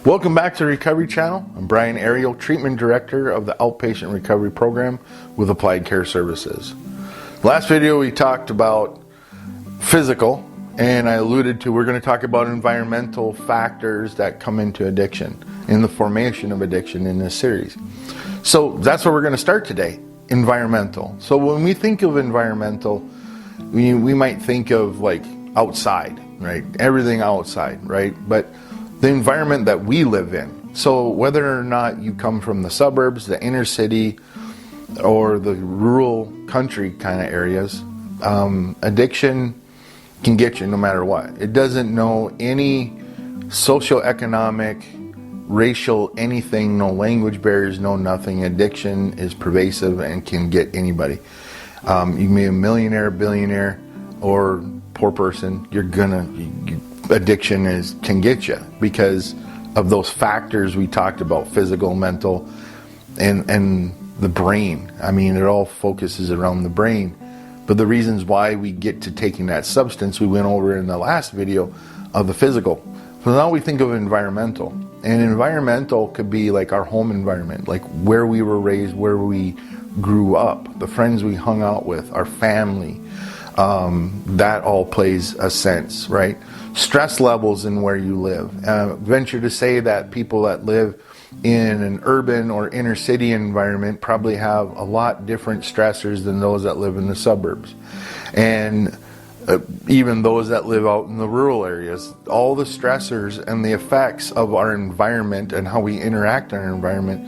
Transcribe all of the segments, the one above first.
Welcome back to the Recovery Channel. I'm Brian Ariel, Treatment Director of the Outpatient Recovery Program with Applied Care Services. Last video we talked about physical, and I alluded to we're going to talk about environmental factors that come into addiction, in the formation of addiction in this series. So that's where we're going to start today, environmental. So when we think of environmental, we might think of like outside, right? Everything outside, right? But the environment that we live in. So whether or not you come from the suburbs, the inner city, or the rural country kind of areas, addiction can get you no matter what. It doesn't know any socioeconomic, racial, anything, no language barriers, no nothing. Addiction is pervasive and can get anybody. You can be a millionaire, billionaire, or poor person. Addiction can get you because of those factors we talked about, physical, mental, and the brain. I mean, it all focuses around the brain. But the reasons why we get to taking that substance we went over in the last video of the physical. So now we think of environmental. And environmental could be like our home environment, like where we were raised, where we grew up, the friends we hung out with, our family. That all plays a sense, right? Stress levels in where you live. Venture to say that people that live in an urban or inner city environment probably have a lot different stressors than those that live in the suburbs. And even those that live out in the rural areas, all the stressors and the effects of our environment and how we interact in our environment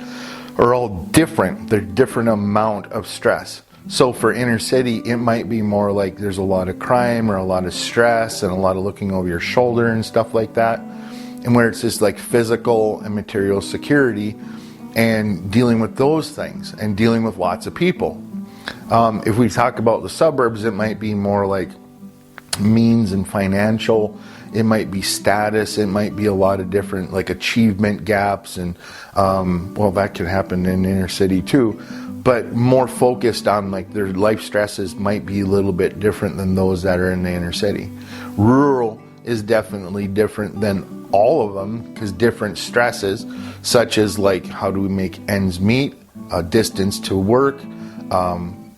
are all different. They're different amount of stress. So for inner city, it might be more like there's a lot of crime or a lot of stress and a lot of looking over your shoulder and stuff like that. And where it's just like physical and material security and dealing with those things and dealing with lots of people. If we talk about the suburbs, it might be more like means and financial. It might be status. It might be a lot of different like achievement gaps. And well, that can happen in inner city too. But more focused on like their life stresses might be a little bit different than those that are in the inner city. Rural is definitely different than all of them because different stresses, such as like how do we make ends meet, distance to work,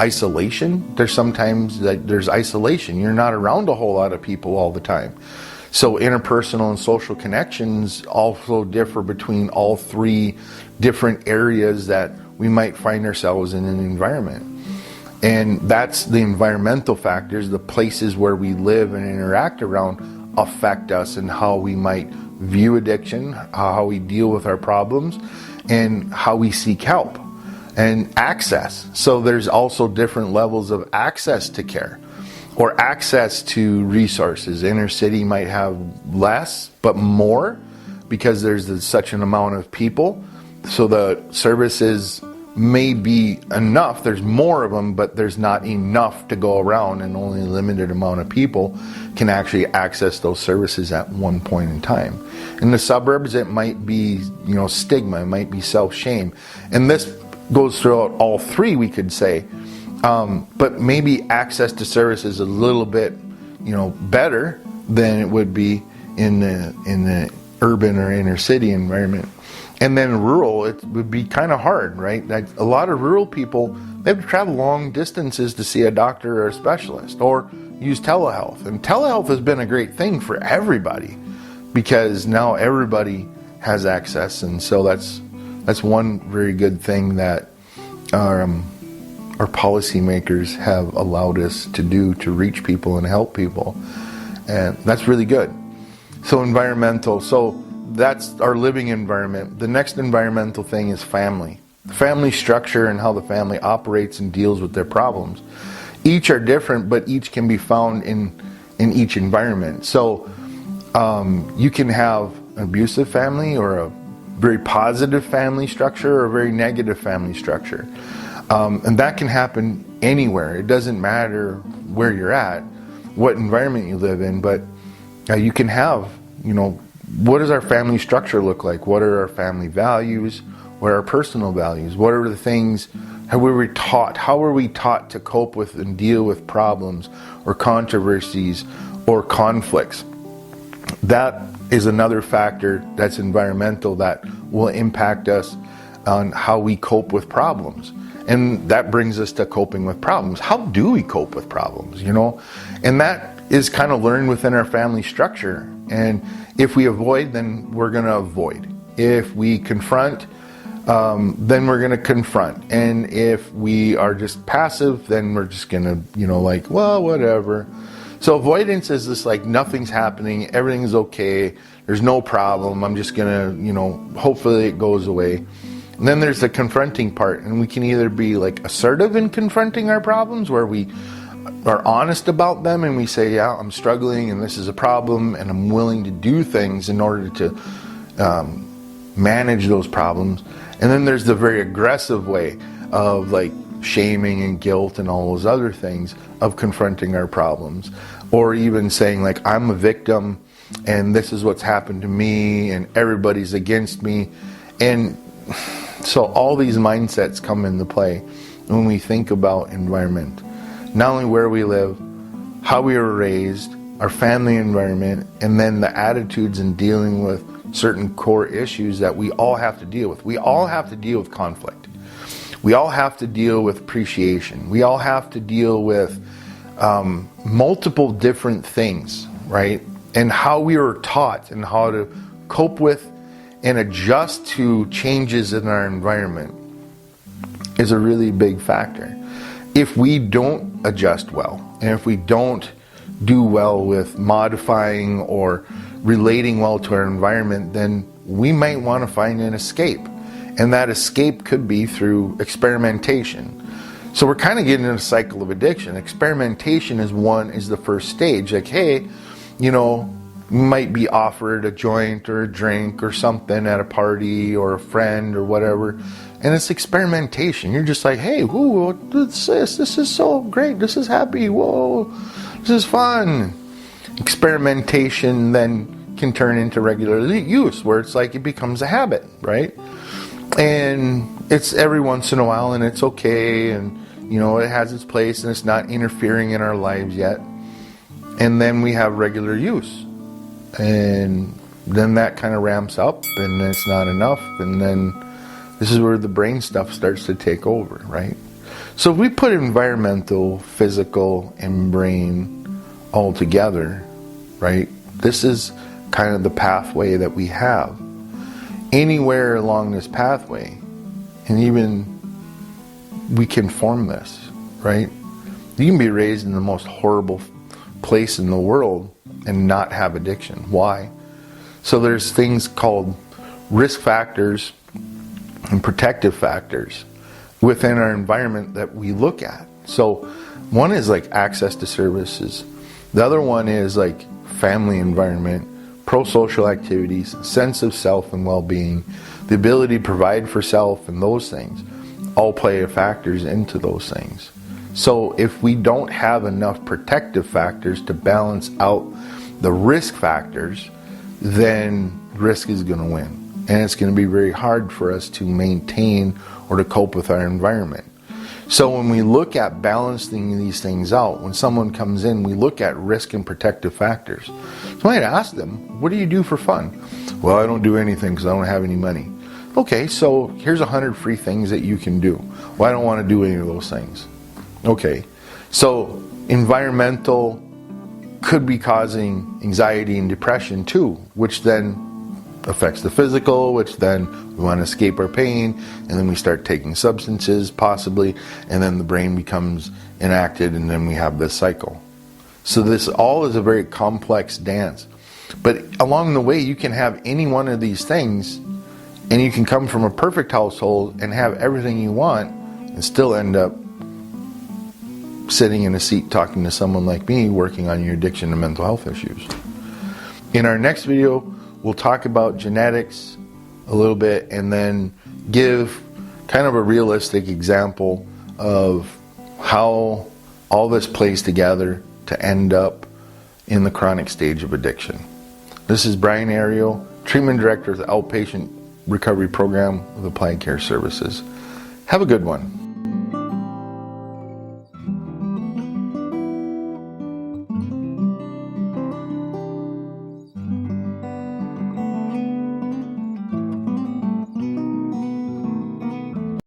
isolation. There's sometimes that there's isolation. You're not around a whole lot of people all the time. So interpersonal and social connections also differ between all three different areas that we might find ourselves in an environment. And that's the environmental factors, the places where we live and interact around affect us and how we might view addiction, how we deal with our problems, and how we seek help and access. So there's also different levels of access to care or access to resources. Inner city might have less, but more because there's such an amount of people. So the services may be enough, there's more of them, but there's not enough to go around, and only a limited amount of people can actually access those services at one point in time. In the suburbs, it might be, stigma, it might be self-shame. And this goes throughout all three, we could say. But maybe access to services a little bit, better than it would be in the urban or inner city environment. And then rural, it would be kind of hard, right? Like a lot of rural people, they have to travel long distances to see a doctor or a specialist or use telehealth. And telehealth has been a great thing for everybody because now everybody has access. And so that's one very good thing that our policymakers have allowed us to do to reach people and help people. And that's really good. So environmental. So that's our living environment. The next environmental thing is family. Family structure and how the family operates and deals with their problems. Each are different, but each can be found in each environment. So you can have an abusive family or a very positive family structure or a very negative family structure. And that can happen anywhere. It doesn't matter where you're at, what environment you live in, but you can have, what does our family structure look like? What are our family values? What are our personal values? What are the things, how were we taught to cope with and deal with problems or controversies or conflicts? that is another factor that's environmental that will impact us on how we cope with problems. And that brings us to coping with problems. How do we cope with problems, And that is kind of learned within our family structure. And if we avoid, then we're going to avoid. If we confront, then we're going to confront. And if we are just passive, then we're just going to, well, whatever. So avoidance is this nothing's happening, everything's okay, there's no problem, I'm just going to, hopefully it goes away. And then there's the confronting part, and we can either be assertive in confronting our problems, where we are honest about them and we say, yeah, I'm struggling and this is a problem and I'm willing to do things in order to manage those problems. And then there's the very aggressive way of shaming and guilt and all those other things of confronting our problems, or even saying I'm a victim and this is what's happened to me and everybody's against me. And so all these mindsets come into play when we think about environment, not only where we live, how we were raised, our family environment, and then the attitudes in dealing with certain core issues that we all have to deal with. We all have to deal with conflict. We all have to deal with appreciation. We all have to deal with multiple different things, right? And how we were taught and how to cope with and adjust to changes in our environment is a really big factor. If we don't adjust well, and if we don't do well with modifying or relating well to our environment, then we might want to find an escape. And that escape could be through experimentation. So we're kind of getting in a cycle of addiction. Experimentation is the first stage. Hey, you might be offered a joint or a drink or something at a party or a friend or whatever. And it's experimentation. You're just hey, whoa, what's this? This is so great. This is happy. Whoa, this is fun. Experimentation then can turn into regular use, where it's it becomes a habit, right? And it's every once in a while, and it's okay, and it has its place, and it's not interfering in our lives yet. And then we have regular use, and then that kind of ramps up, and it's not enough, and then this is where the brain stuff starts to take over, right? So if we put environmental, physical, and brain all together, right, this is kind of the pathway that we have. Anywhere along this pathway, and even we can form this, right? You can be raised in the most horrible place in the world and not have addiction. Why? So there's things called risk factors and protective factors within our environment that we look at. So one is access to services. The other one is family environment, pro-social activities, sense of self and well-being, the ability to provide for self, and those things all play factors into those things. So if we don't have enough protective factors to balance out the risk factors, then risk is going to win. And it's going to be very hard for us to maintain or to cope with our environment. So when we look at balancing these things out, when someone comes in, we look at risk and protective factors. So I might ask them, what do you do for fun? Well, I don't do anything because I don't have any money. Okay, so here's 100 free things that you can do. Well, I don't want to do any of those things. Okay, so environmental could be causing anxiety and depression too, which then affects the physical, which then we want to escape our pain, and then we start taking substances possibly, and then the brain becomes enacted, and then we have this cycle. So this all is a very complex dance. But along the way, you can have any one of these things, and you can come from a perfect household and have everything you want and still end up sitting in a seat talking to someone like me working on your addiction and mental health issues. In our next video, we'll talk about genetics a little bit and then give kind of a realistic example of how all this plays together to end up in the chronic stage of addiction. This is Brian Ariel, Treatment Director of the Outpatient Recovery Program with Applied Care Services. Have a good one.